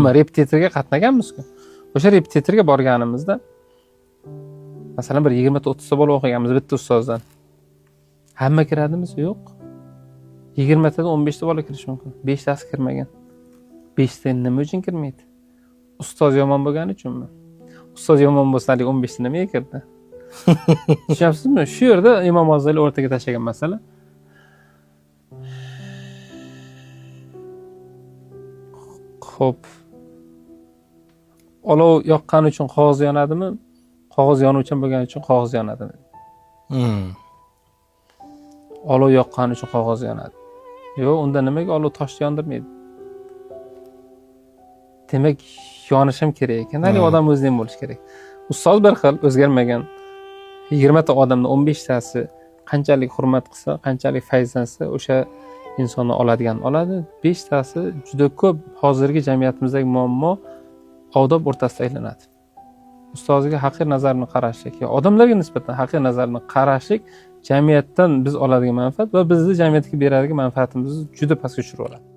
Repetitorga qatnaganmiz-ku. O'sha repetitorga borganimizda masalan bir 20-30 ta bola o'qiganmiz bitta ustozdan. Hamma kiradimiz? Yo'q. 20 tadan 15 ta bola kirishi mumkin. 5 tasi kirmagan. 5 ta nima uchun kirmaydi? Ustoz yomon bo'lgani uchunmi? Ustoz yomon bo'lsa, 15 ta nimaga kirdi? Tushunyapsizmi? Shu yerda Imom G'azali o'rtaga tashlagan masala. Xo'p. Olov yoqqani uchun qog'oz yonadimi? Qog'oz yonuvchan bo'lgani uchun qog'oz yonadimi? Olov yoqqani uchun qog'oz yonadi. Yo'q, unda nimaga olov toshni yondirmaydi? Demak, yonish ham kerak ekan. Hali odam o'zida ham bo'lish kerak. Ustoz bir xil o'zgarmagan. 20 ta odamdan 15 tasi qanchalik hurmat qilsa, qanchalik fayzlansa, o'sha insonni oladigan oladi. 5 tasi juda ko'p hozirgi jamiyatimizdagi muammo odob o'rtasida aylanadi. Ustoziga haqir nazarini qarashlik, odamlarga nisbatan haqir nazarini qarashlik jamiyatdan biz oladigan manfaat va bizni jamiyatga beradigan manfaatimizni juda pastga tushirib oladi.